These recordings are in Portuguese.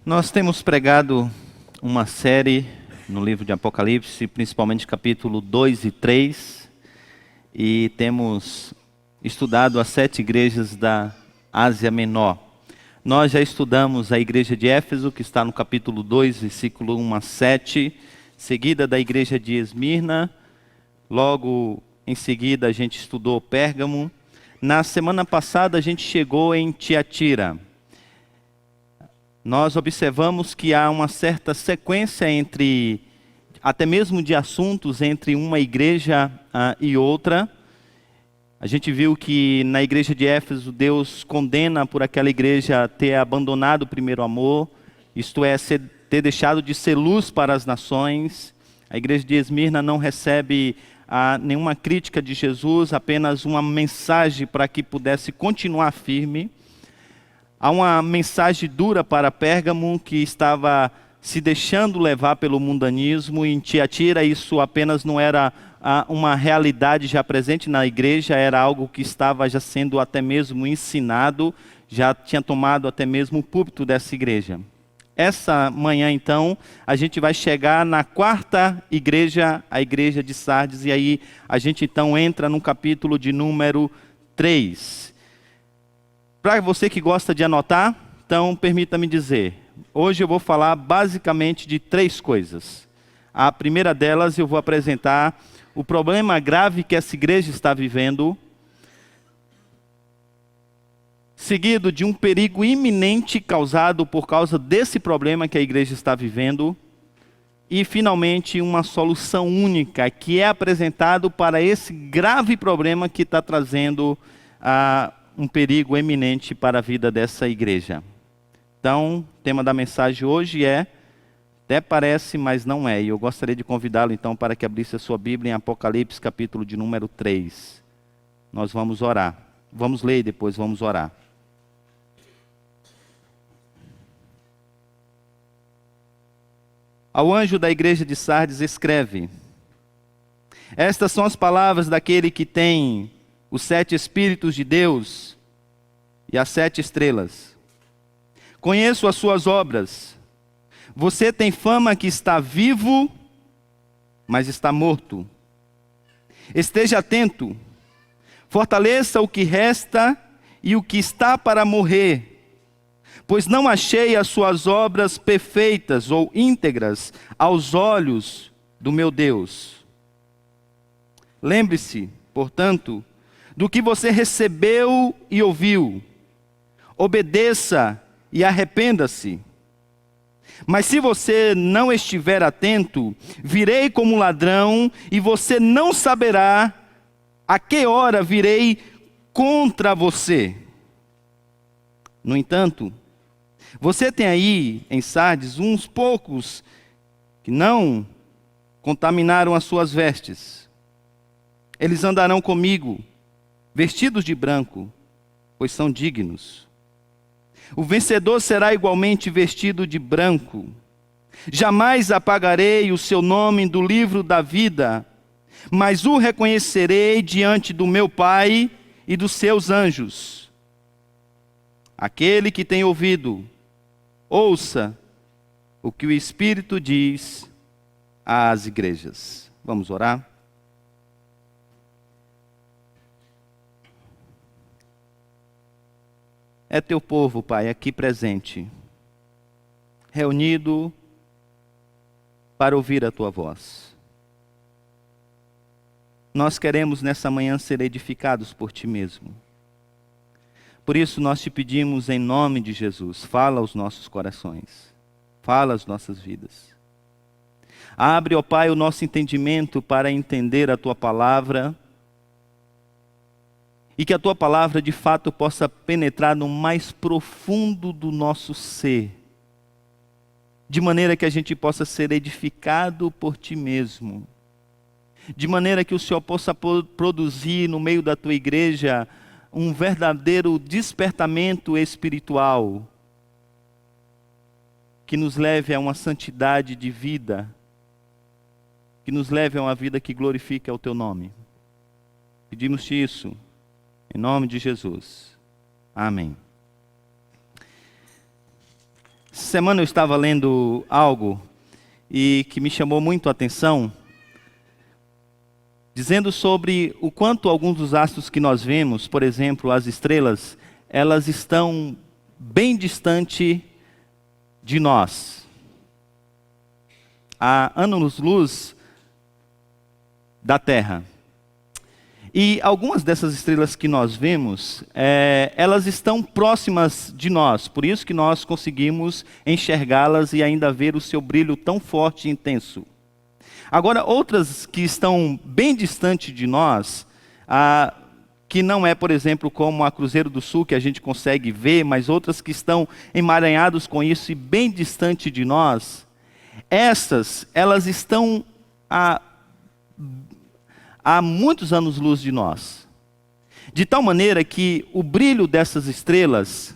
Nós temos pregado uma série no livro de Apocalipse, principalmente capítulo 2 e 3, e temos estudado as 7 igrejas da Ásia Menor. Nós já estudamos a igreja de Éfeso, que está no capítulo 2, versículo 1 a 7, seguida da igreja de Esmirna, logo em seguida a gente estudou Pérgamo. Na semana passada a gente chegou em Tiatira. Nós observamos que há uma certa sequência entre, até mesmo de assuntos, entre uma igreja e outra. A gente viu que na igreja de Éfeso, Deus condena por aquela igreja ter abandonado o primeiro amor, isto é, ter deixado de ser luz para as nações. A igreja de Esmirna não recebe nenhuma crítica de Jesus, apenas uma mensagem para que pudesse continuar firme. Há uma mensagem dura para Pérgamo, que estava se deixando levar pelo mundanismo. Em Tiatira isso apenas não era uma realidade já presente na igreja, era algo que estava já sendo até mesmo ensinado, já tinha tomado até mesmo o púlpito dessa igreja. Essa manhã, então, a gente vai chegar na 4ª igreja, a igreja de Sardes, e aí a gente então entra no capítulo de número 3. Para você que gosta de anotar, então permita-me dizer, hoje eu vou falar basicamente de 3 coisas. A primeira delas eu vou apresentar o problema grave que essa igreja está vivendo, seguido de um perigo iminente causado por causa desse problema que a igreja está vivendo, e finalmente uma solução única que é apresentado para esse grave problema que está trazendo um perigo eminente para a vida dessa igreja. Então, o tema da mensagem hoje é, até parece, mas não é. E eu gostaria de convidá-lo então para que abrisse a sua Bíblia em Apocalipse, capítulo de número 3. Nós vamos orar. Vamos ler e depois vamos orar. Ao anjo da igreja de Sardes escreve: estas são as palavras daquele que tem os 7 Espíritos de Deus e as 7 estrelas. Conheço as suas obras. Você tem fama que está vivo, mas está morto. Esteja atento. Fortaleça o que resta e o que está para morrer, pois não achei as suas obras perfeitas ou íntegras aos olhos do meu Deus. Lembre-se, portanto, do que você recebeu e ouviu. Obedeça e arrependa-se. Mas se você não estiver atento, virei como ladrão e você não saberá a que hora virei contra você. No entanto, você tem aí em Sardes uns poucos que não contaminaram as suas vestes. Eles andarão comigo, vestidos de branco, pois são dignos. O vencedor será igualmente vestido de branco. Jamais apagarei o seu nome do livro da vida, mas o reconhecerei diante do meu Pai e dos seus anjos. Aquele que tem ouvido, ouça o que o Espírito diz às igrejas. Vamos orar? É teu povo, Pai, aqui presente, reunido para ouvir a tua voz. Nós queremos nessa manhã ser edificados por ti mesmo. Por isso nós te pedimos em nome de Jesus, fala aos nossos corações, fala às nossas vidas. Abre, ó Pai, o nosso entendimento para entender a tua palavra, e que a tua palavra de fato possa penetrar no mais profundo do nosso ser, de maneira que a gente possa ser edificado por ti mesmo, de maneira que o Senhor possa produzir no meio da tua igreja um verdadeiro despertamento espiritual, que nos leve a uma santidade de vida, que nos leve a uma vida que glorifique ao teu nome. Pedimos-te isso em nome de Jesus. Amém. Essa semana eu estava lendo algo e que me chamou muito a atenção, dizendo sobre o quanto alguns dos astros que nós vemos, por exemplo, as estrelas, elas estão bem distante de nós. Há anos-luz da Terra. E algumas dessas estrelas que nós vemos, elas estão próximas de nós, por isso que nós conseguimos enxergá-las e ainda ver o seu brilho tão forte e intenso. Agora, outras que estão bem distante de nós, que não é, por exemplo, como a Cruzeiro do Sul, que a gente consegue ver, mas outras que estão emaranhadas com isso e bem distante de nós, elas estão há muitos anos-luz de nós. De tal maneira que o brilho dessas estrelas,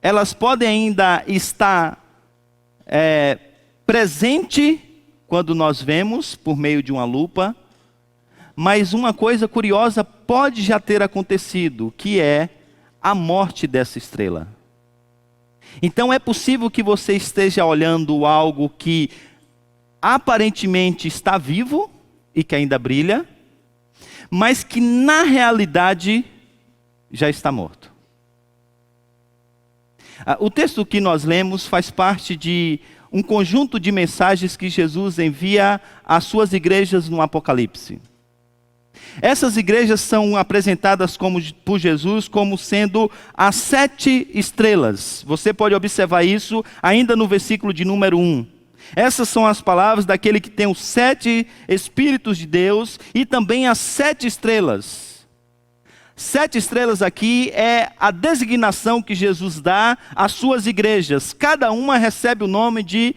elas podem ainda estar presente quando nós vemos por meio de uma lupa, mas uma coisa curiosa pode já ter acontecido, que é a morte dessa estrela. Então é possível que você esteja olhando algo que aparentemente está vivo e que ainda brilha, mas que na realidade já está morto. O texto que nós lemos faz parte de um conjunto de mensagens que Jesus envia às suas igrejas no Apocalipse. Essas igrejas são apresentadas por Jesus como sendo as 7 estrelas. Você pode observar isso ainda no versículo de número 1. Essas são as palavras daquele que tem os 7 Espíritos de Deus e também as 7 estrelas. 7 estrelas aqui é a designação que Jesus dá às suas igrejas. Cada uma recebe o nome de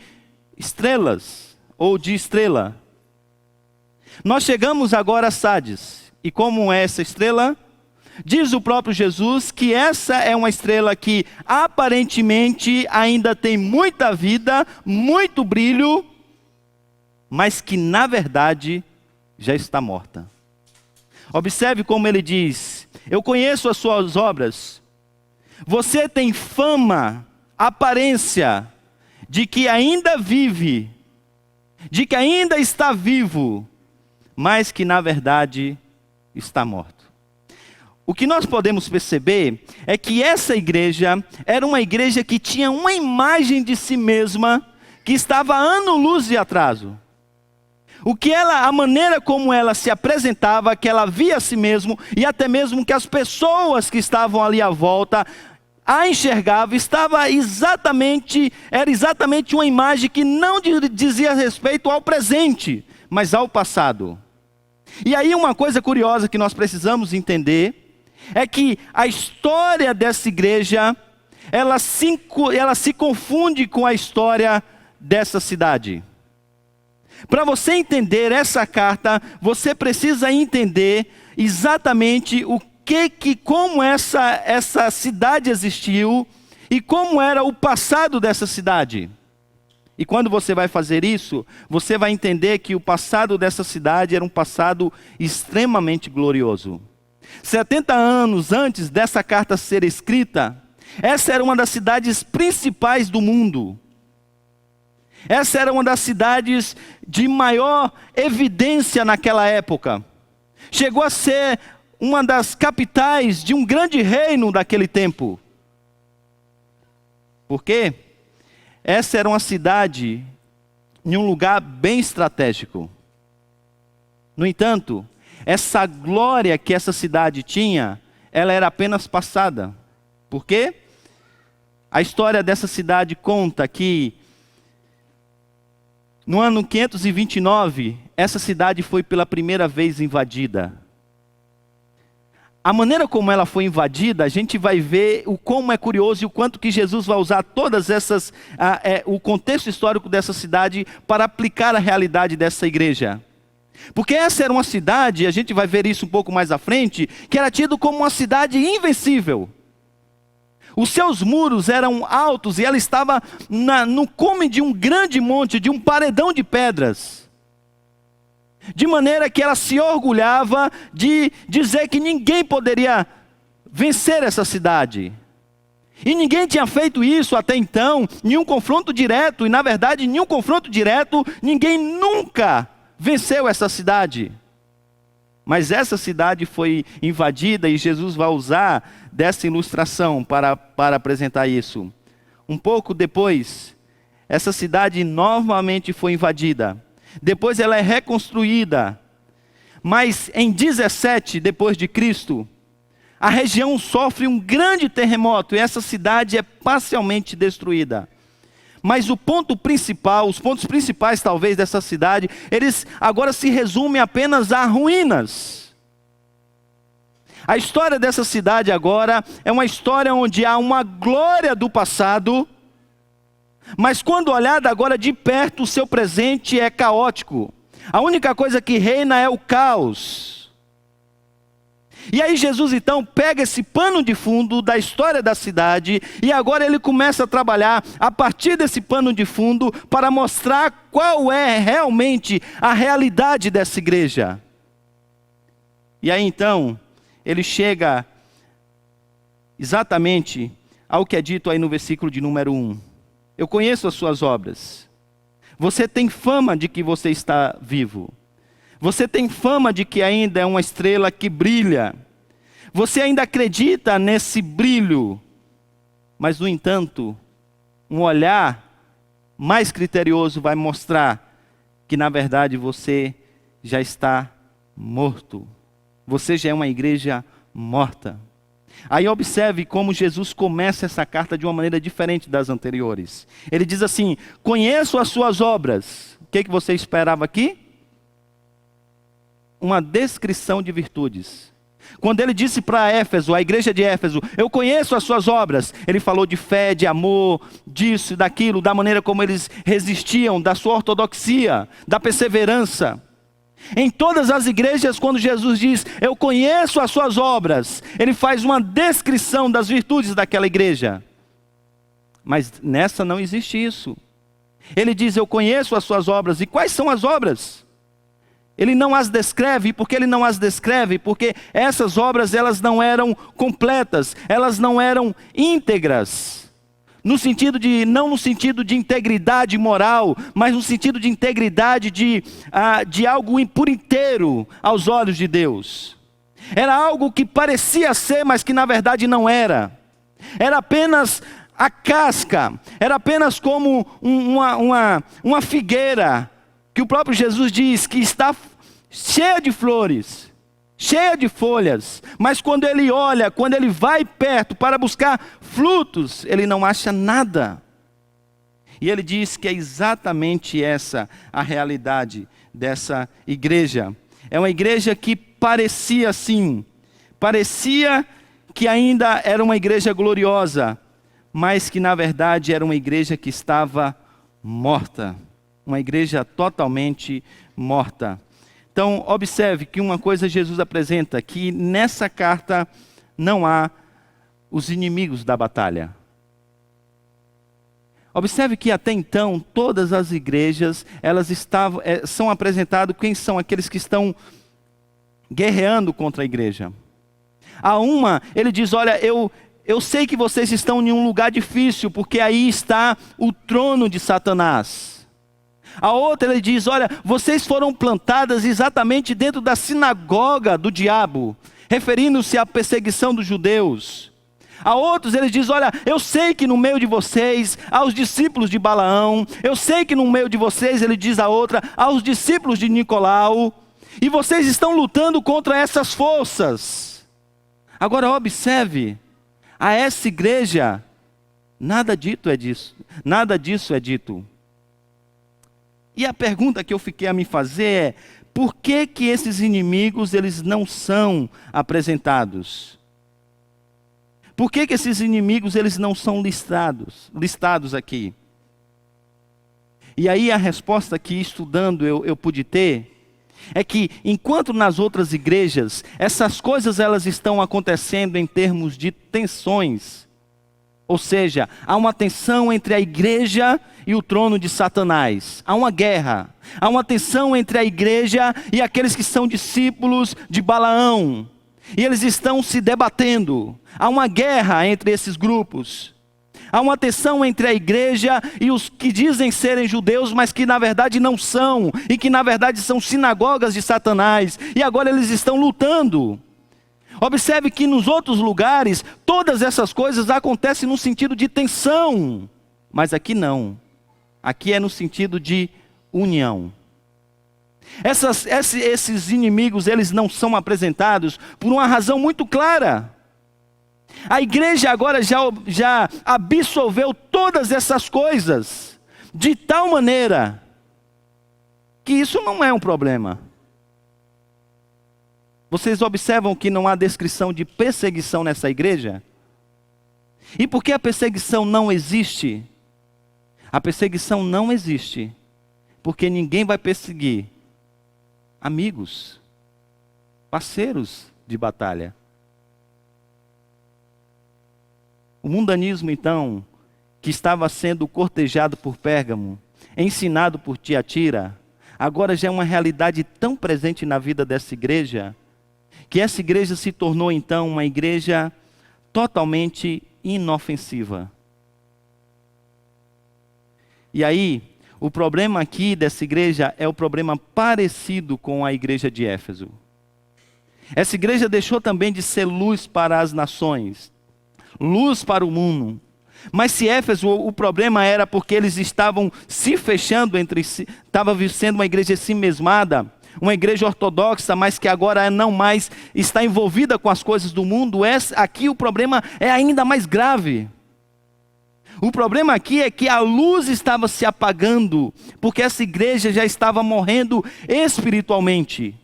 estrelas ou de estrela. Nós chegamos agora a Sardes. E como é essa estrela? Diz o próprio Jesus que essa é uma estrela que aparentemente ainda tem muita vida, muito brilho, mas que na verdade já está morta. Observe como ele diz: eu conheço as suas obras. Você tem fama, aparência, de que ainda vive, de que ainda está vivo, mas que na verdade está morto. O que nós podemos perceber é que essa igreja era uma igreja que tinha uma imagem de si mesma que estava ano-luz de atraso. A maneira como ela se apresentava, que ela via a si mesmo, e até mesmo que as pessoas que estavam ali à volta a enxergavam, era exatamente uma imagem que não dizia respeito ao presente, mas ao passado. E aí uma coisa curiosa que nós precisamos entender é que a história dessa igreja, ela se confunde com a história dessa cidade. Para você entender essa carta, você precisa entender exatamente como essa cidade existiu e como era o passado dessa cidade. E quando você vai fazer isso, você vai entender que o passado dessa cidade era um passado extremamente glorioso. 70 anos antes dessa carta ser escrita, essa era uma das cidades principais do mundo. Essa era uma das cidades de maior evidência naquela época. Chegou a ser uma das capitais de um grande reino daquele tempo. Por quê? Essa era uma cidade em um lugar bem estratégico. No entanto, essa glória que essa cidade tinha, ela era apenas passada. Por quê? A história dessa cidade conta que no ano 529, essa cidade foi pela primeira vez invadida. A maneira como ela foi invadida, a gente vai ver como é curioso e o quanto que Jesus vai usar todas essas, o contexto histórico dessa cidade para aplicar a realidade dessa igreja. Porque essa era uma cidade, a gente vai ver isso um pouco mais à frente, que era tido como uma cidade invencível. Os seus muros eram altos e ela estava no cume de um grande monte, de um paredão de pedras. De maneira que ela se orgulhava de dizer que ninguém poderia vencer essa cidade. E ninguém tinha feito isso até então, nenhum confronto direto, e na verdade, nenhum confronto direto, ninguém nunca venceu essa cidade. Mas essa cidade foi invadida e Jesus vai usar dessa ilustração para apresentar isso. Um pouco depois, essa cidade novamente foi invadida. Depois ela é reconstruída. Mas em 17 depois de Cristo, a região sofre um grande terremoto e essa cidade é parcialmente destruída. Mas o ponto principal, os pontos principais talvez dessa cidade, eles agora se resumem apenas a ruínas. A história dessa cidade agora é uma história onde há uma glória do passado, mas quando olhada agora de perto, o seu presente é caótico. A única coisa que reina é o caos. E aí Jesus então pega esse pano de fundo da história da cidade e agora ele começa a trabalhar a partir desse pano de fundo para mostrar qual é realmente a realidade dessa igreja. E aí então ele chega exatamente ao que é dito aí no versículo de número 1. Eu conheço as suas obras. Você tem fama de que você está vivo. Você tem fama de que ainda é uma estrela que brilha. Você ainda acredita nesse brilho. Mas, no entanto, um olhar mais criterioso vai mostrar que, na verdade, você já está morto. Você já é uma igreja morta. Aí observe como Jesus começa essa carta de uma maneira diferente das anteriores. Ele diz assim: conheço as suas obras. O que você esperava aqui? Uma descrição de virtudes. Quando ele disse para Éfeso, a igreja de Éfeso, eu conheço as suas obras, ele falou de fé, de amor, disso e daquilo, da maneira como eles resistiam, da sua ortodoxia, da perseverança. Em todas as igrejas, quando Jesus diz, eu conheço as suas obras, ele faz uma descrição das virtudes daquela igreja. Mas nessa não existe isso. Ele diz, eu conheço as suas obras. E quais são as obras? Ele não as descreve. E por que ele não as descreve? Porque essas obras, elas não eram completas, elas não eram íntegras. No sentido de, não no sentido de integridade moral, mas no sentido de integridade de algo por inteiro aos olhos de Deus. Era algo que parecia ser, mas que na verdade não era. Era apenas a casca, era apenas como uma figueira, que o próprio Jesus diz que está cheia de flores, cheia de folhas, mas quando ele olha, quando ele vai perto para buscar frutos, ele não acha nada. E ele diz que é exatamente essa a realidade dessa igreja. É uma igreja que parecia assim, parecia que ainda era uma igreja gloriosa, mas que na verdade era uma igreja que estava morta. Uma igreja totalmente morta. Então, observe que uma coisa Jesus apresenta, que nessa carta não há os inimigos da batalha. Observe que até então, todas as igrejas, elas são apresentadas quem são aqueles que estão guerreando contra a igreja. A uma, ele diz, olha, eu sei que vocês estão em um lugar difícil, porque aí está o trono de Satanás. A outra ele diz, olha, vocês foram plantadas exatamente dentro da sinagoga do diabo, referindo-se à perseguição dos judeus. A outros ele diz, olha, eu sei que no meio de vocês há os discípulos de Balaão, eu sei que no meio de vocês, ele diz a outra, há os discípulos de Nicolau, e vocês estão lutando contra essas forças. Agora observe, a essa igreja, nada disso é dito. E a pergunta que eu fiquei a me fazer é, por que que esses inimigos eles não são apresentados? Por que que esses inimigos eles não são listados aqui? E aí a resposta que estudando eu pude ter, é que enquanto nas outras igrejas, essas coisas elas estão acontecendo em termos de tensões, ou seja, há uma tensão entre a igreja e o trono de Satanás. Há uma guerra. Há uma tensão entre a igreja e aqueles que são discípulos de Balaão. E eles estão se debatendo. Há uma guerra entre esses grupos. Há uma tensão entre a igreja e os que dizem serem judeus, mas que na verdade não são. E que na verdade são sinagogas de Satanás. E agora eles estão lutando. Observe que nos outros lugares, todas essas coisas acontecem no sentido de tensão. Mas aqui não. Aqui é no sentido de união. Esses inimigos, eles não são apresentados por uma razão muito clara. A igreja agora já absorveu todas essas coisas, de tal maneira que isso não é um problema. Vocês observam que não há descrição de perseguição nessa igreja? E por que a perseguição não existe? A perseguição não existe porque ninguém vai perseguir amigos, parceiros de batalha. O mundanismo, então, que estava sendo cortejado por Pérgamo, ensinado por Tiatira, agora já é uma realidade tão presente na vida dessa igreja, que essa igreja se tornou, então, uma igreja totalmente inofensiva. E aí, o problema aqui dessa igreja é o problema parecido com a igreja de Éfeso. Essa igreja deixou também de ser luz para as nações, luz para o mundo. Mas se Éfeso, o problema era porque eles estavam se fechando entre si, estava sendo uma igreja assim mesmada, uma igreja ortodoxa, mas que agora não mais está envolvida com as coisas do mundo. Aqui o problema é ainda mais grave. O problema aqui é que a luz estava se apagando, porque essa igreja já estava morrendo espiritualmente.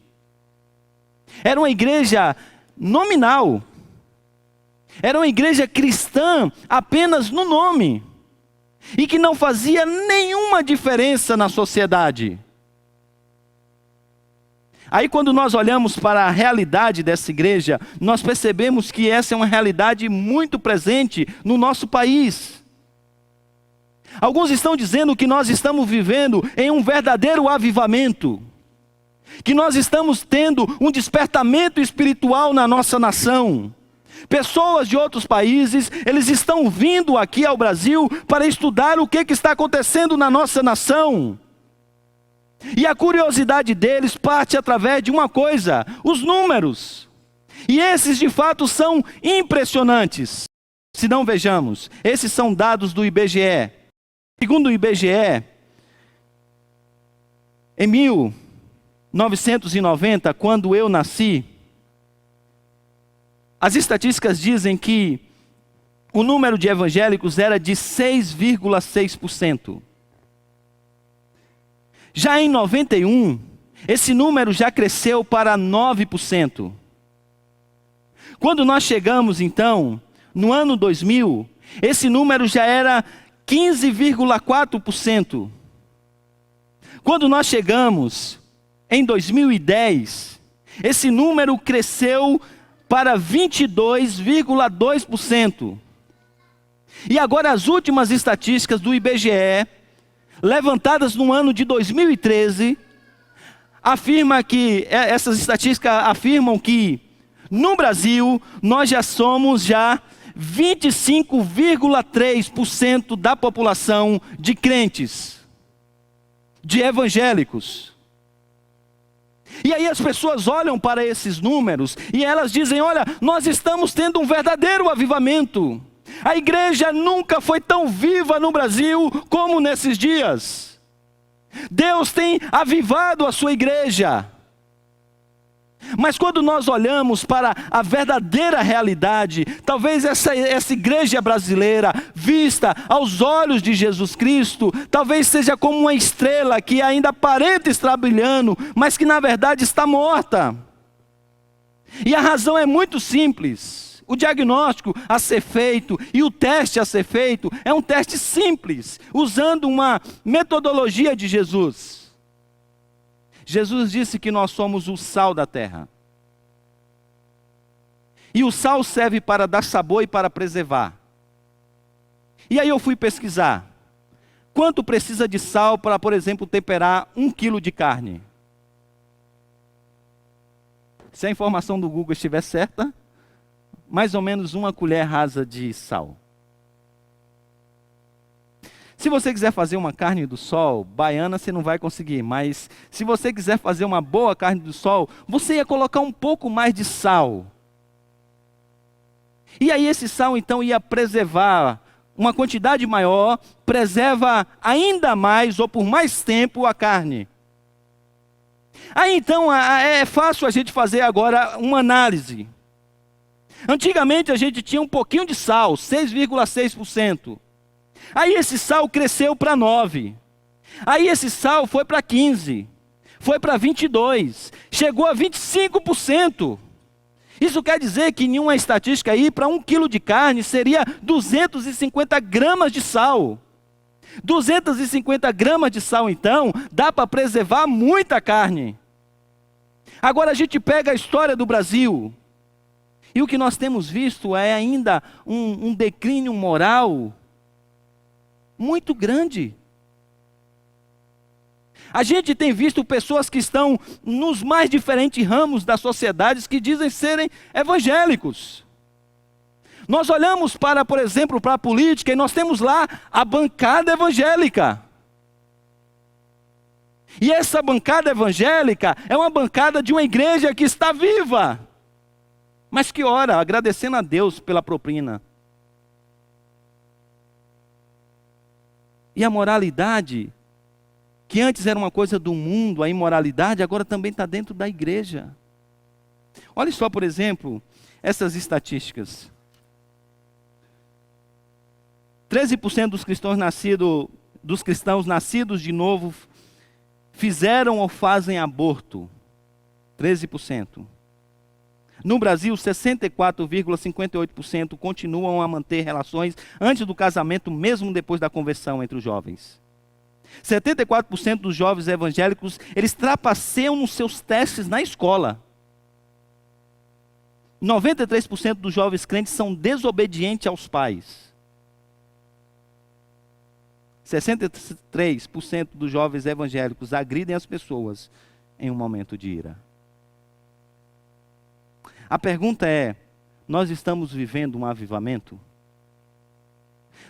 Era uma igreja nominal. Era uma igreja cristã apenas no nome. E que não fazia nenhuma diferença na sociedade. Aí quando nós olhamos para a realidade dessa igreja, nós percebemos que essa é uma realidade muito presente no nosso país. Alguns estão dizendo que nós estamos vivendo em um verdadeiro avivamento, que nós estamos tendo um despertamento espiritual na nossa nação. Pessoas de outros países, eles estão vindo aqui ao Brasil para estudar o que está acontecendo na nossa nação. E a curiosidade deles parte através de uma coisa: os números. E esses de fato são impressionantes. Se não vejamos, esses são dados do IBGE. Segundo o IBGE, em 1990, quando eu nasci, as estatísticas dizem que o número de evangélicos era de 6,6%. Já em 91, esse número já cresceu para 9%. Quando nós chegamos, então, no ano 2000, esse número já era 15,4%. Quando nós chegamos em 2010, esse número cresceu para 22,2%. E agora as últimas estatísticas do IBGE, levantadas no ano de 2013, essas estatísticas afirmam que no Brasil nós já somos 25,3% da população de crentes, de evangélicos. E aí as pessoas olham para esses números e elas dizem: olha, nós estamos tendo um verdadeiro avivamento. A igreja nunca foi tão viva no Brasil como nesses dias. Deus tem avivado a sua igreja. Mas quando nós olhamos para a verdadeira realidade, talvez essa igreja brasileira, vista aos olhos de Jesus Cristo, talvez seja como uma estrela que ainda aparenta estar brilhando, mas que na verdade está morta. E a razão é muito simples. O diagnóstico a ser feito e o teste a ser feito é um teste simples, usando uma metodologia de Jesus. Jesus disse que nós somos o sal da terra. E o sal serve para dar sabor e para preservar. E aí eu fui pesquisar. Quanto precisa de sal para, por exemplo, temperar 1 quilo de carne? Se a informação do Google estiver certa, mais ou menos 1 colher rasa de sal. Se você quiser fazer uma carne do sol, baiana você não vai conseguir, mas se você quiser fazer uma boa carne do sol, você ia colocar um pouco mais de sal. E aí esse sal então ia preservar uma quantidade maior, preserva ainda mais ou por mais tempo a carne. Aí então é fácil a gente fazer agora uma análise. Antigamente a gente tinha um pouquinho de sal, 6,6%. Aí esse sal cresceu para 9%. Aí esse sal foi para 15%. Foi para 22%. Chegou a 25%. Isso quer dizer que em uma estatística aí, para 1 quilo de carne, seria 250 gramas de sal. 250 gramas de sal, então, dá para preservar muita carne. Agora a gente pega a história do Brasil. E o que nós temos visto é ainda um declínio moral muito grande. A gente tem visto pessoas que estão nos mais diferentes ramos das sociedades que dizem serem evangélicos. Nós olhamos para, por exemplo, para a política e nós temos lá a bancada evangélica. E essa bancada evangélica é uma bancada de uma igreja que está viva, mas que ora, agradecendo a Deus pela propina. E a moralidade, que antes era uma coisa do mundo, a imoralidade, agora também está dentro da igreja. Olha só, por exemplo, essas estatísticas. 13% dos cristãos nascidos de novo fizeram ou fazem aborto. 13%. No Brasil, 64,58% continuam a manter relações antes do casamento, mesmo depois da conversão entre os jovens. 74% dos jovens evangélicos, eles trapaceiam nos seus testes na escola. 93% dos jovens crentes são desobedientes aos pais. 63% dos jovens evangélicos agridem as pessoas em um momento de ira. A pergunta é: nós estamos vivendo um avivamento?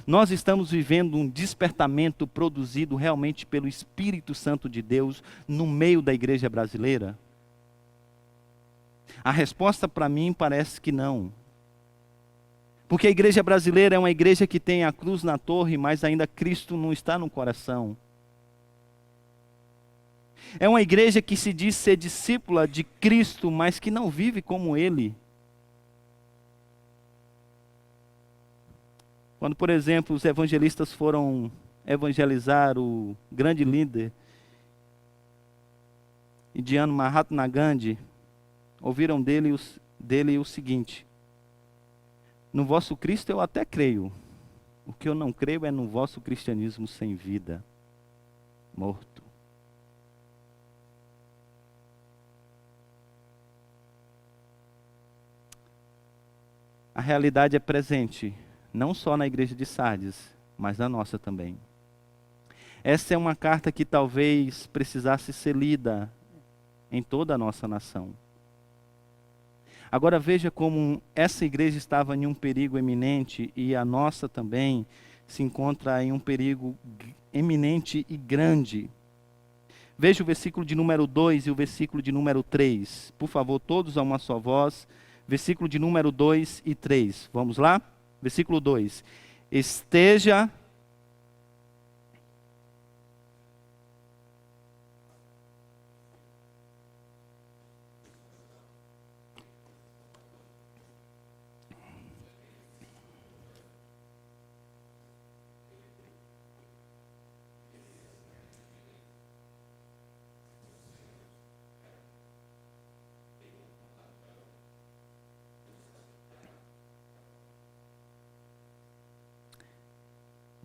Nós estamos vivendo um despertamento produzido realmente pelo Espírito Santo de Deus no meio da igreja brasileira? A resposta para mim parece que não. Porque a igreja brasileira é uma igreja que tem a cruz na torre, mas ainda Cristo não está no coração. É uma igreja que se diz ser discípula de Cristo, mas que não vive como Ele. Quando, por exemplo, os evangelistas foram evangelizar o grande líder indiano Mahatma Gandhi, ouviram dele o seguinte: no vosso Cristo eu até creio, o que eu não creio é no vosso cristianismo sem vida, morto. A realidade é presente, não só na igreja de Sardes, mas na nossa também. Essa é uma carta que talvez precisasse ser lida em toda a nossa nação. Agora veja como essa igreja estava em um perigo eminente e a nossa também se encontra em um perigo eminente e grande. Veja o versículo de número 2 e o versículo de número 3. Por favor, todos a uma só voz. Versículo de número 2 e 3. Vamos lá? Versículo 2. Esteja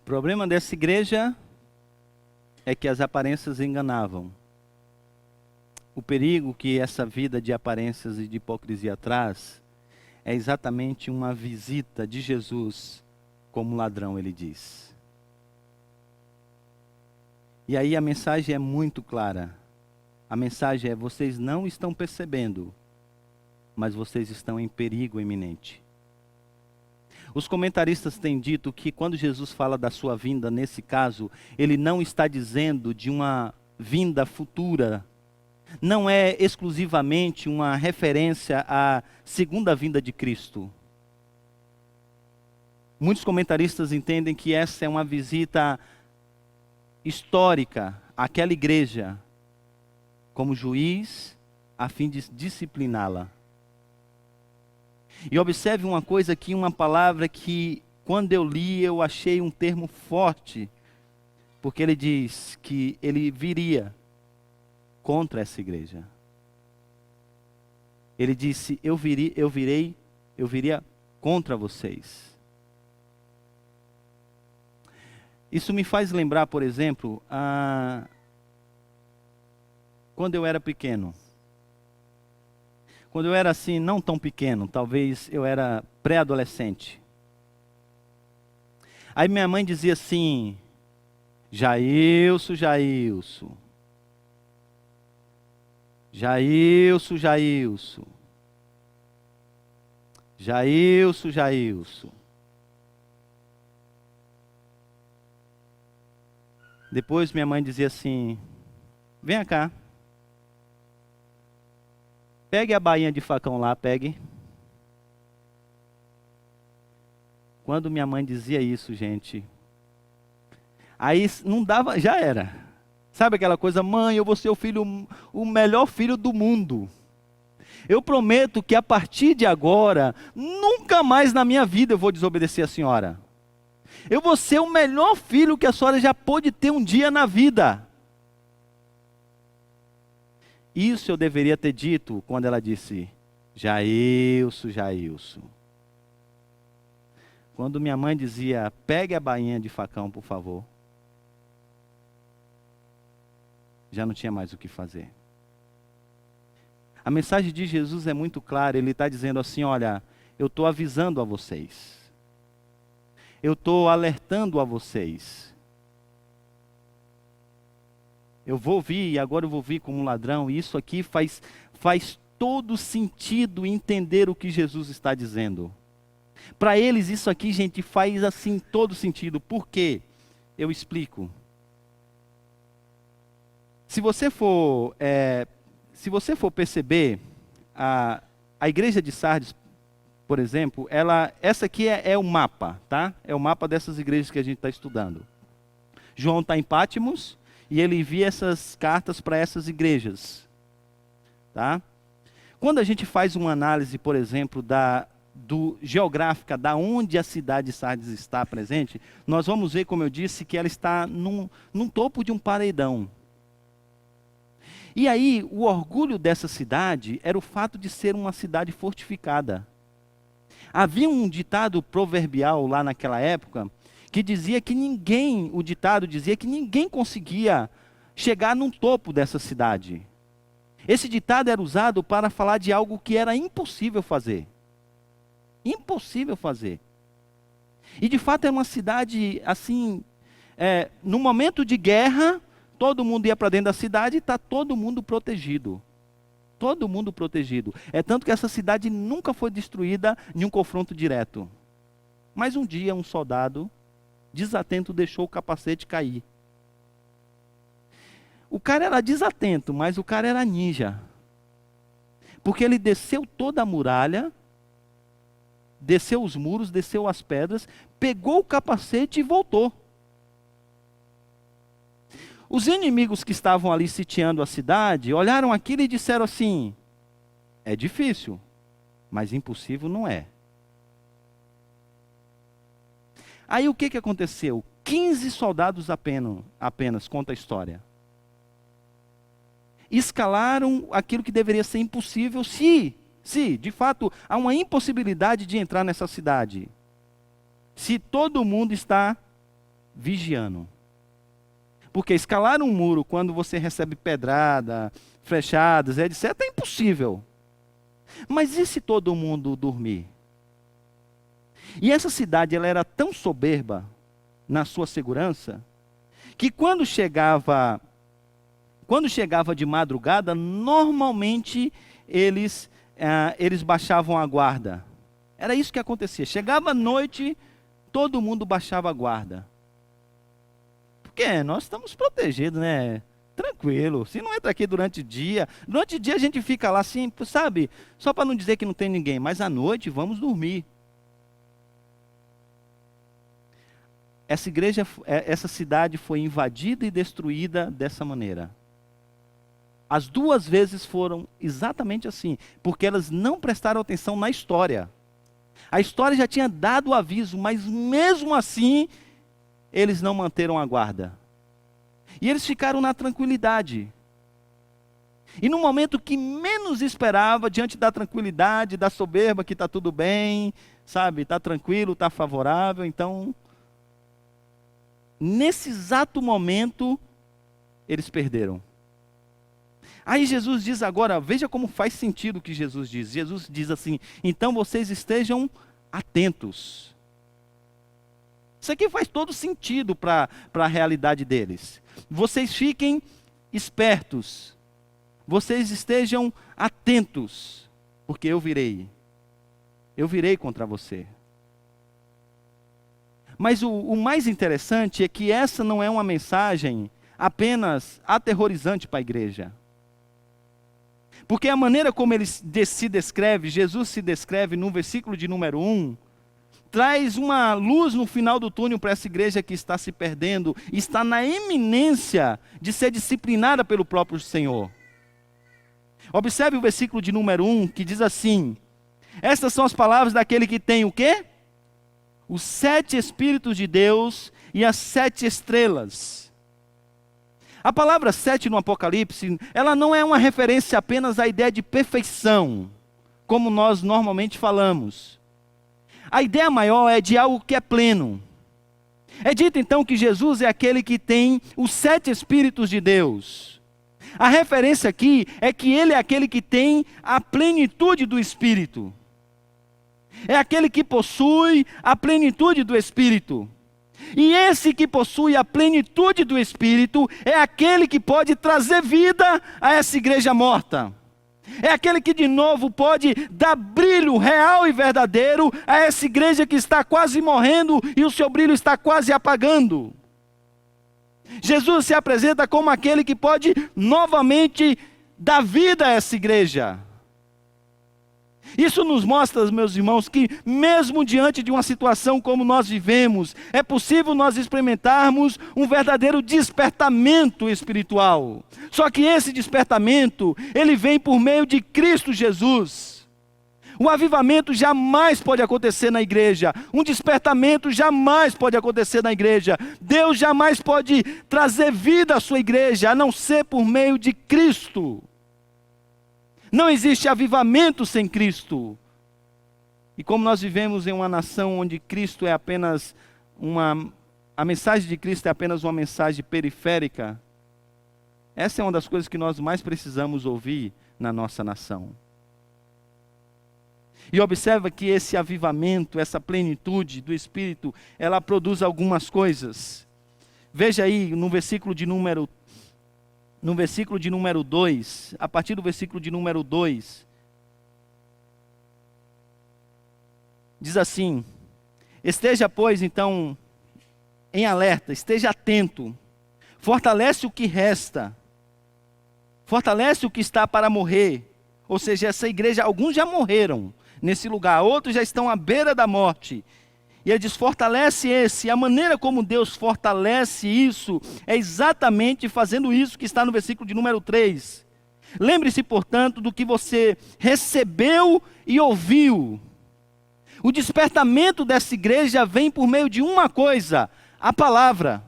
O problema dessa igreja é que as aparências enganavam. O perigo que essa vida de aparências e de hipocrisia traz é exatamente uma visita de Jesus como ladrão, ele diz. E aí a mensagem é muito clara. A mensagem é: vocês não estão percebendo mas vocês estão em perigo iminente. Os comentaristas têm dito que quando Jesus fala da sua vinda, nesse caso, ele não está dizendo de uma vinda futura. Não é exclusivamente uma referência à segunda vinda de Cristo. Muitos comentaristas entendem que essa é uma visita histórica àquela igreja, como juiz, a fim de discipliná-la. E observe uma coisa aqui, uma palavra que, quando eu li, eu achei um termo forte, porque ele diz que ele viria contra essa igreja. Ele disse, eu viria contra vocês. Isso me faz lembrar, por exemplo, quando eu era pequeno. Quando eu era assim, não tão pequeno, talvez eu era pré-adolescente. Aí minha mãe dizia assim, Jailson, Jailson. Jailson, Jailson. Jailson, Jailson. Depois minha mãe dizia assim, venha cá. Pegue a bainha de facão lá, pegue. Quando minha mãe dizia isso, gente, aí não dava, já era. Sabe aquela coisa, mãe, eu vou ser o melhor filho do mundo. Eu prometo que a partir de agora, nunca mais na minha vida eu vou desobedecer a senhora. Eu vou ser o melhor filho que a senhora já pôde ter um dia na vida. Isso eu deveria ter dito quando ela disse, Jailson, Jailson. Quando minha mãe dizia, pegue a bainha de facão, por favor. Já não tinha mais o que fazer. A mensagem de Jesus é muito clara, ele está dizendo assim, olha, eu estou avisando a vocês. Eu estou alertando a vocês. Eu vou vir, e agora eu vou vir como um ladrão, e isso aqui faz todo sentido entender o que Jesus está dizendo. Para eles isso aqui, gente, faz assim todo sentido. Por quê? Eu explico. Se você for perceber, a igreja de Sardes, por exemplo, essa aqui é o mapa, tá? É o mapa dessas igrejas que a gente está estudando. João está em Patmos, e ele envia essas cartas para essas igrejas. Tá? Quando a gente faz uma análise, por exemplo, geográfica, da onde a cidade de Sardes está presente, nós vamos ver, como eu disse, que ela está num topo de um paredão. E aí, o orgulho dessa cidade era o fato de ser uma cidade fortificada. Havia um ditado proverbial lá naquela época, que dizia que o ditado dizia que ninguém conseguia chegar no topo dessa cidade. Esse ditado era usado para falar de algo que era impossível fazer. Impossível fazer. E de fato é uma cidade assim, no momento de guerra, todo mundo ia para dentro da cidade e está todo mundo protegido. Todo mundo protegido. É tanto que essa cidade nunca foi destruída em um confronto direto. Mas um dia um soldado desatento deixou o capacete cair. O cara era desatento, mas o cara era ninja. Porque ele desceu toda a muralha, desceu os muros, desceu as pedras, pegou o capacete e voltou. Os inimigos que estavam ali sitiando a cidade, olharam aquilo e disseram assim, é difícil, mas impossível não é. Aí o que aconteceu? 15 soldados apenas, conta a história. Escalaram aquilo que deveria ser impossível, se de fato há uma impossibilidade de entrar nessa cidade. Se todo mundo está vigiando. Porque escalar um muro quando você recebe pedrada, flechadas, etc., é impossível. Mas e se todo mundo dormir? E essa cidade ela era tão soberba na sua segurança, que quando chegava de madrugada, normalmente eles eles baixavam a guarda. Era isso que acontecia. Chegava a noite, todo mundo baixava a guarda. Porque nós estamos protegidos, né? Tranquilo. Se não entra aqui durante o dia a gente fica lá assim, sabe? Só para não dizer que não tem ninguém. Mas à noite vamos dormir. Essa cidade foi invadida e destruída dessa maneira. As duas vezes foram exatamente assim, porque elas não prestaram atenção na história. A história já tinha dado o aviso, mas mesmo assim, eles não manteram a guarda. E eles ficaram na tranquilidade. E no momento que menos esperava, diante da tranquilidade, da soberba, que está tudo bem, sabe, está tranquilo, está favorável, então, nesse exato momento, eles perderam. Aí Jesus diz agora, veja como faz sentido o que Jesus diz. Jesus diz assim, então vocês estejam atentos. Isso aqui faz todo sentido para a realidade deles. Vocês fiquem espertos. Vocês estejam atentos, porque eu virei. Eu virei contra você. Mas o mais interessante é que essa não é uma mensagem apenas aterrorizante para a igreja. Porque a maneira como ele se descreve, Jesus se descreve no versículo de número 1, traz uma luz no final do túnel para essa igreja que está se perdendo, está na iminência de ser disciplinada pelo próprio Senhor. Observe o versículo de número 1, que diz assim, estas são as palavras daquele que tem o quê? Os 7 Espíritos de Deus e as 7 estrelas. A palavra 7 no Apocalipse, ela não é uma referência apenas à ideia de perfeição, como nós normalmente falamos. A ideia maior é de algo que é pleno. É dito então que Jesus é aquele que tem os 7 Espíritos de Deus. A referência aqui é que ele é aquele que tem a plenitude do Espírito. É aquele que possui a plenitude do Espírito. E esse que possui a plenitude do Espírito é aquele que pode trazer vida a essa igreja morta. É aquele que de novo pode dar brilho real e verdadeiro a essa igreja que está quase morrendo e o seu brilho está quase apagando. Jesus se apresenta como aquele que pode novamente dar vida a essa igreja. Isso nos mostra, meus irmãos, que mesmo diante de uma situação como nós vivemos, é possível nós experimentarmos um verdadeiro despertamento espiritual. Só que esse despertamento, ele vem por meio de Cristo Jesus. O avivamento jamais pode acontecer na igreja. Um despertamento jamais pode acontecer na igreja. Deus jamais pode trazer vida à sua igreja, a não ser por meio de Cristo. Não existe avivamento sem Cristo. E como nós vivemos em uma nação onde Cristo é apenas a mensagem de Cristo é apenas uma mensagem periférica, essa é uma das coisas que nós mais precisamos ouvir na nossa nação. E observa que esse avivamento, essa plenitude do Espírito, ela produz algumas coisas. Veja aí no versículo de número 2, a partir do versículo de número 2, diz assim, esteja, pois, então, em alerta, esteja atento, fortalece o que resta, fortalece o que está para morrer, ou seja, essa igreja, alguns já morreram nesse lugar, outros já estão à beira da morte, e ele diz, fortalece esse, e a maneira como Deus fortalece isso, é exatamente fazendo isso que está no versículo de número 3. Lembre-se, portanto, do que você recebeu e ouviu. O despertamento dessa igreja vem por meio de uma coisa, a palavra.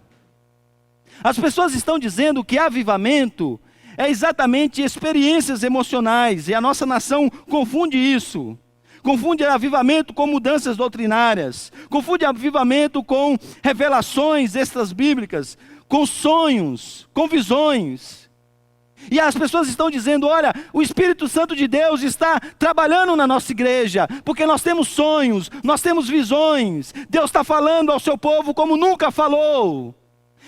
As pessoas estão dizendo que avivamento é exatamente experiências emocionais, e a nossa nação confunde isso. Confunde avivamento com mudanças doutrinárias. Confunde avivamento com revelações extras bíblicas, com sonhos, com visões. E as pessoas estão dizendo, olha, o Espírito Santo de Deus está trabalhando na nossa igreja, porque nós temos sonhos, nós temos visões. Deus está falando ao seu povo como nunca falou.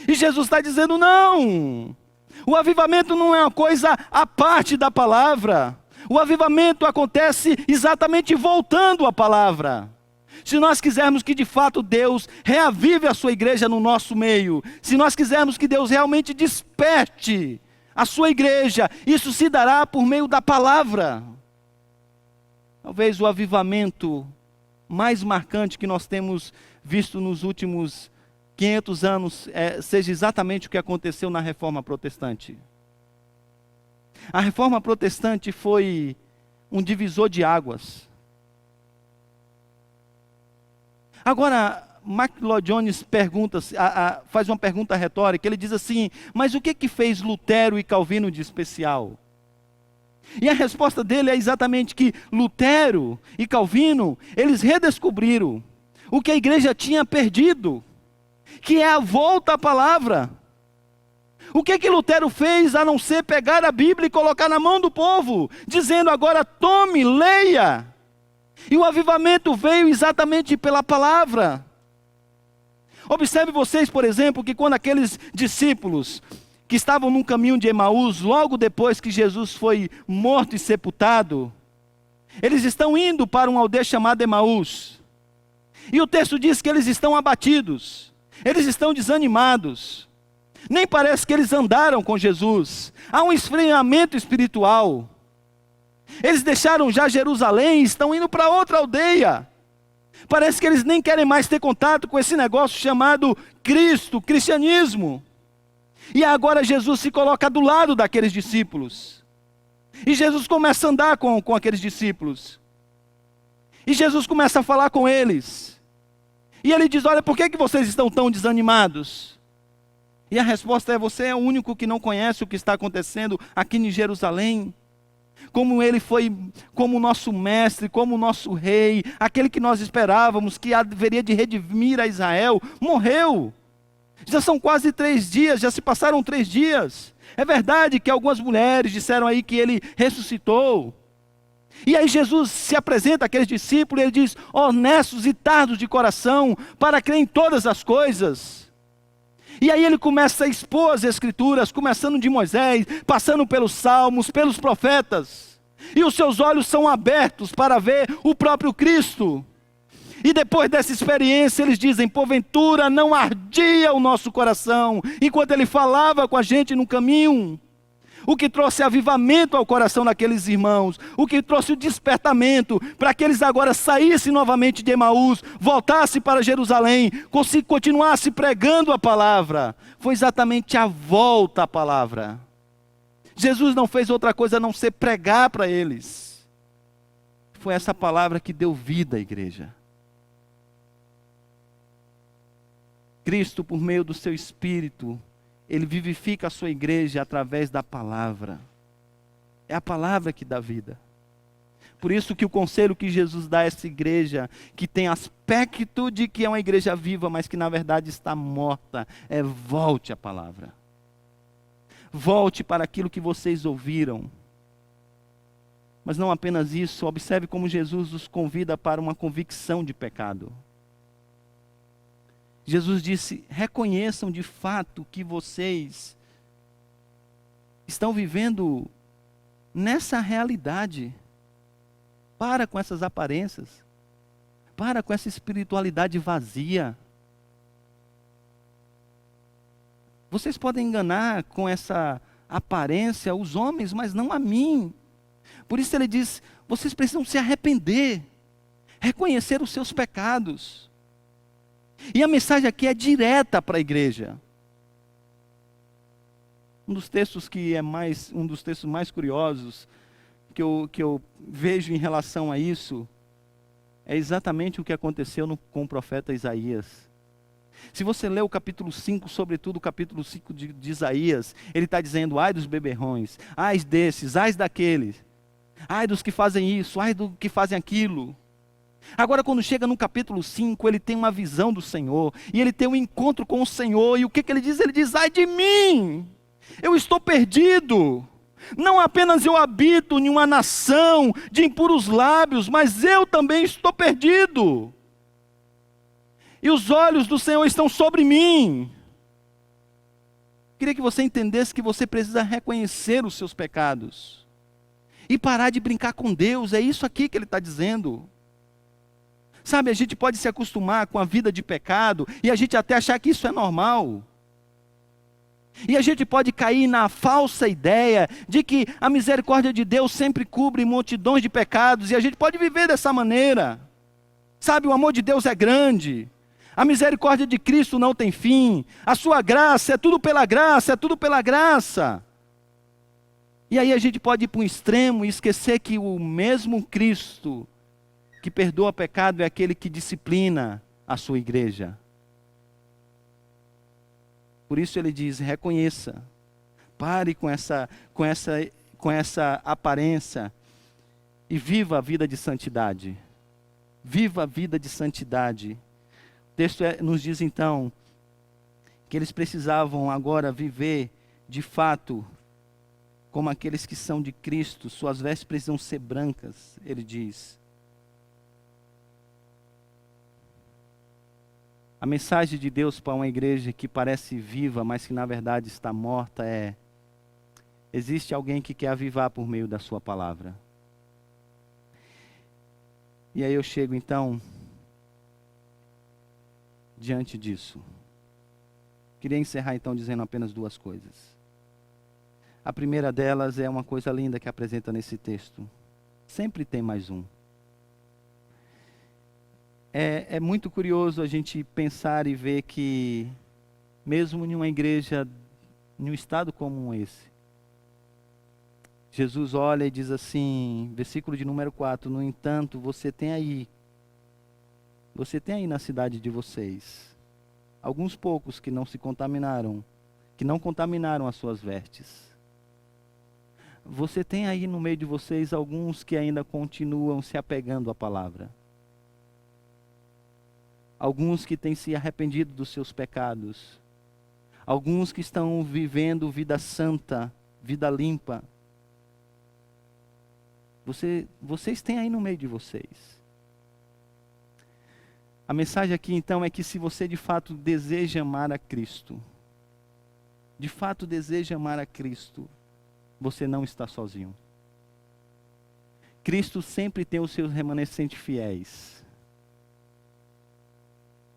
E Jesus está dizendo, não. O avivamento não é uma coisa à parte da palavra. O avivamento acontece exatamente voltando à palavra. Se nós quisermos que de fato Deus reavive a sua igreja no nosso meio, se nós quisermos que Deus realmente desperte a sua igreja, isso se dará por meio da palavra. Talvez o avivamento mais marcante que nós temos visto nos últimos 500 anos seja exatamente o que aconteceu na Reforma Protestante. A Reforma Protestante foi um divisor de águas. Agora, Mark Lloyd Jones faz uma pergunta retórica. Ele diz assim: mas o que fez Lutero e Calvino de especial? E a resposta dele é exatamente que Lutero e Calvino, eles redescobriram o que a igreja tinha perdido, que é a volta à palavra. O que Lutero fez a não ser pegar a Bíblia e colocar na mão do povo, dizendo agora tome, leia. E o avivamento veio exatamente pela palavra. Observe vocês, por exemplo, que quando aqueles discípulos que estavam num caminho de Emaús, logo depois que Jesus foi morto e sepultado, eles estão indo para uma aldeia chamada Emaús. E o texto diz que eles estão abatidos, eles estão desanimados. Nem parece que eles andaram com Jesus. Há um esfriamento espiritual. Eles deixaram já Jerusalém e estão indo para outra aldeia. Parece que eles nem querem mais ter contato com esse negócio chamado Cristo, cristianismo. E agora Jesus se coloca do lado daqueles discípulos. E Jesus começa a andar com aqueles discípulos. E Jesus começa a falar com eles. E ele diz: olha, por que vocês estão tão desanimados? E a resposta é: você é o único que não conhece o que está acontecendo aqui em Jerusalém. Como ele foi, como nosso mestre, como nosso rei, aquele que nós esperávamos, que haveria de redimir a Israel, morreu. Já são quase 3 dias, já se passaram 3 dias. É verdade que algumas mulheres disseram aí que ele ressuscitou. E aí Jesus se apresenta àqueles discípulos e ele diz: honestos e tardos de coração, para crer em todas as coisas. E aí ele começa a expor as escrituras, começando de Moisés, passando pelos salmos, pelos profetas. E os seus olhos são abertos para ver o próprio Cristo. E depois dessa experiência eles dizem: porventura não ardia o nosso coração, enquanto ele falava com a gente no caminho. O que trouxe avivamento ao coração daqueles irmãos, o que trouxe o despertamento, para que eles agora saíssem novamente de Emaús, voltassem para Jerusalém, continuassem pregando a palavra, foi exatamente a volta à palavra. Jesus não fez outra coisa a não ser pregar para eles. Foi essa palavra que deu vida à igreja. Cristo, por meio do seu Espírito, ele vivifica a sua igreja através da palavra. É a palavra que dá vida. Por isso que o conselho que Jesus dá a essa igreja, que tem aspecto de que é uma igreja viva, mas que na verdade está morta, é: volte à palavra. Volte para aquilo que vocês ouviram. Mas não apenas isso, observe como Jesus os convida para uma convicção de pecado. Jesus disse: reconheçam de fato que vocês estão vivendo nessa realidade. Para com essas aparências. Para com essa espiritualidade vazia. Vocês podem enganar com essa aparência os homens, mas não a mim. Por isso ele diz: vocês precisam se arrepender, reconhecer os seus pecados. E a mensagem aqui é direta para a igreja. Um dos textos mais curiosos que eu vejo em relação a isso é exatamente o que aconteceu com o profeta Isaías. Se você ler o capítulo 5, sobretudo o capítulo 5 de Isaías, ele está dizendo: ai dos beberrões, ai desses, ai daqueles, ai dos que fazem isso, ai do que fazem aquilo. Agora, quando chega no capítulo 5, ele tem uma visão do Senhor, e ele tem um encontro com o Senhor, e o que ele diz? Ele diz: ai de mim, eu estou perdido. Não apenas eu habito em uma nação de impuros lábios, mas eu também estou perdido. E os olhos do Senhor estão sobre mim. Queria que você entendesse que você precisa reconhecer os seus pecados. e parar de brincar com Deus. É isso aqui que ele está dizendo. Sabe, a gente pode se acostumar com a vida de pecado e a gente até achar que isso é normal. E a gente pode cair na falsa ideia de que a misericórdia de Deus sempre cobre multidões de pecados, e a gente pode viver dessa maneira. Sabe, o amor de Deus é grande, a misericórdia de Cristo não tem fim, a sua graça é tudo pela graça, é tudo pela graça. E aí a gente pode ir para um extremo e esquecer que o mesmo Cristo que perdoa pecado é aquele que disciplina a sua igreja. Por isso ele diz, reconheça, pare com essa aparência e viva a vida de santidade. Viva a vida de santidade. O texto nos diz então que eles precisavam agora viver de fato como aqueles que são de Cristo. Suas vestes precisam ser brancas, ele diz. A mensagem de Deus para uma igreja que parece viva, mas que na verdade está morta é: existe alguém que quer avivar por meio da sua palavra. E aí eu chego então diante disso. Queria encerrar então dizendo apenas duas coisas. A primeira delas é uma coisa linda que apresenta nesse texto. Sempre tem mais um. É muito curioso a gente pensar e ver que, mesmo em uma igreja, em um estado como esse, Jesus olha e diz assim, versículo de número 4, no entanto, você tem aí na cidade de vocês, alguns poucos que não se contaminaram, que não contaminaram as suas vestes. Você tem aí no meio de vocês alguns que ainda continuam se apegando à palavra. Alguns que têm se arrependido dos seus pecados. Alguns que estão vivendo vida santa, vida limpa. Vocês têm aí no meio de vocês. A mensagem aqui então é que se você de fato deseja amar a Cristo, de fato deseja amar a Cristo, você não está sozinho. Cristo sempre tem os seus remanescentes fiéis.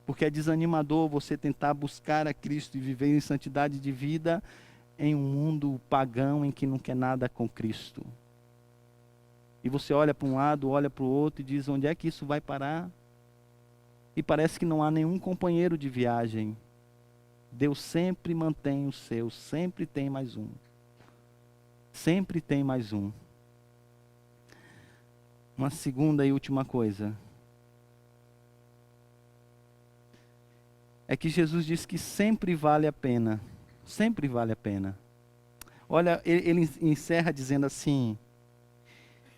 Porque é desanimador você tentar buscar a Cristo e viver em santidade de vida em um mundo pagão em que não quer nada com Cristo. E você olha para um lado, olha para o outro e diz, onde é que isso vai parar? E parece que não há nenhum companheiro de viagem. Deus sempre mantém os seus, sempre tem mais um. Sempre tem mais um. Uma segunda e última coisa. É que Jesus diz que sempre vale a pena. Sempre vale a pena. Olha, ele encerra dizendo assim,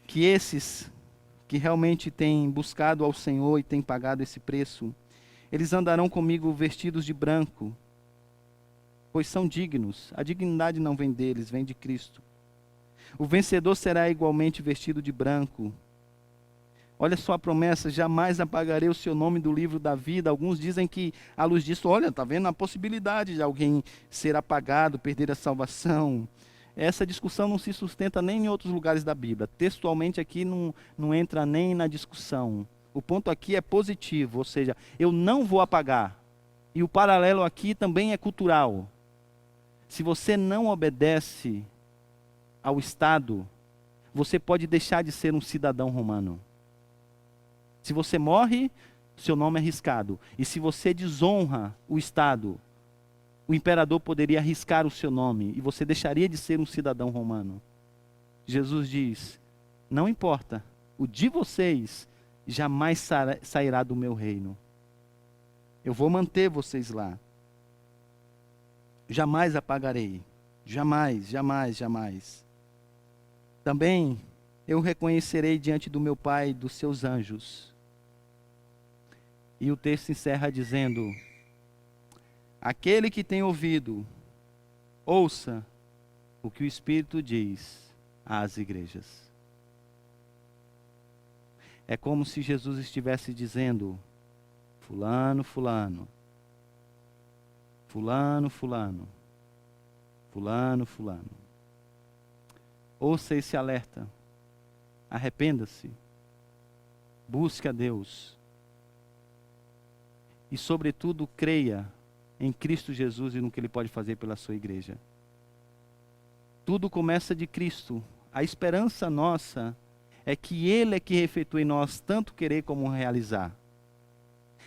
que esses que realmente têm buscado ao Senhor e têm pagado esse preço, eles andarão comigo vestidos de branco, pois são dignos. A dignidade não vem deles, vem de Cristo. O vencedor será igualmente vestido de branco. Olha só a promessa, jamais apagarei o seu nome do livro da vida. Alguns dizem que, à luz disso, olha, está vendo a possibilidade de alguém ser apagado, perder a salvação. Essa discussão não se sustenta nem em outros lugares da Bíblia. Textualmente aqui não entra nem na discussão. O ponto aqui é positivo, ou seja, eu não vou apagar. E o paralelo aqui também é cultural. Se você não obedece ao Estado, você pode deixar de ser um cidadão romano. Se você morre, seu nome é riscado. E se você desonra o Estado, o imperador poderia arriscar o seu nome e você deixaria de ser um cidadão romano. Jesus diz, não importa, o de vocês jamais sairá do meu reino. Eu vou manter vocês lá. Jamais apagarei. Jamais, jamais, jamais. Também eu reconhecerei diante do meu Pai e dos seus anjos. E o texto encerra dizendo, aquele que tem ouvido, ouça o que o Espírito diz às igrejas. É como se Jesus estivesse dizendo, fulano, fulano, fulano, fulano, fulano, fulano. Ouça esse alerta, arrependa-se, busque a Deus e, sobretudo, creia em Cristo Jesus e no que Ele pode fazer pela sua igreja. Tudo começa de Cristo. A esperança nossa é que Ele é que efetua em nós tanto querer como realizar.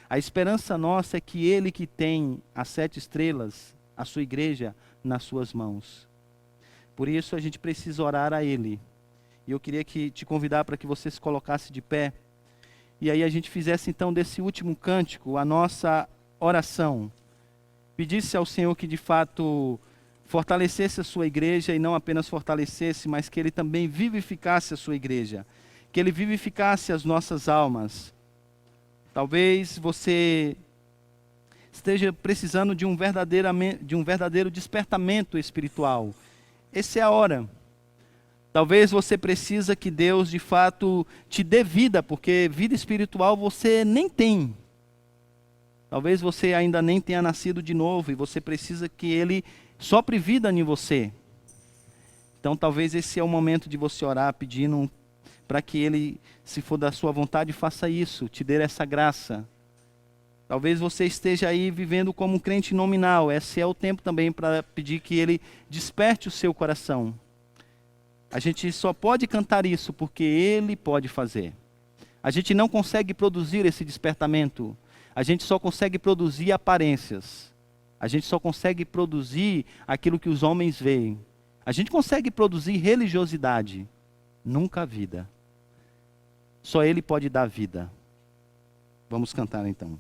A esperança nossa é que Ele que tem as 7 estrelas, a sua igreja, nas suas mãos. Por isso a gente precisa orar a Ele. E eu queria te convidar para que você se colocasse de pé. E aí a gente fizesse então desse último cântico a nossa oração. Pedisse ao Senhor que de fato fortalecesse a sua igreja, e não apenas fortalecesse, mas que Ele também vivificasse a sua igreja. Que Ele vivificasse as nossas almas. Talvez você esteja precisando de um verdadeiro despertamento espiritual. Essa é a hora. Talvez você precisa que Deus de fato te dê vida, porque vida espiritual você nem tem. Talvez você ainda nem tenha nascido de novo e você precisa que Ele sopre vida em você. Então talvez esse é o momento de você orar pedindo para que Ele, se for da sua vontade, faça isso, te dê essa graça. Talvez você esteja aí vivendo como um crente nominal. Esse é o tempo também para pedir que Ele desperte o seu coração. A gente só pode cantar isso porque Ele pode fazer. A gente não consegue produzir esse despertamento. A gente só consegue produzir aparências. A gente só consegue produzir aquilo que os homens veem. A gente consegue produzir religiosidade, nunca vida. Só Ele pode dar vida. Vamos cantar então.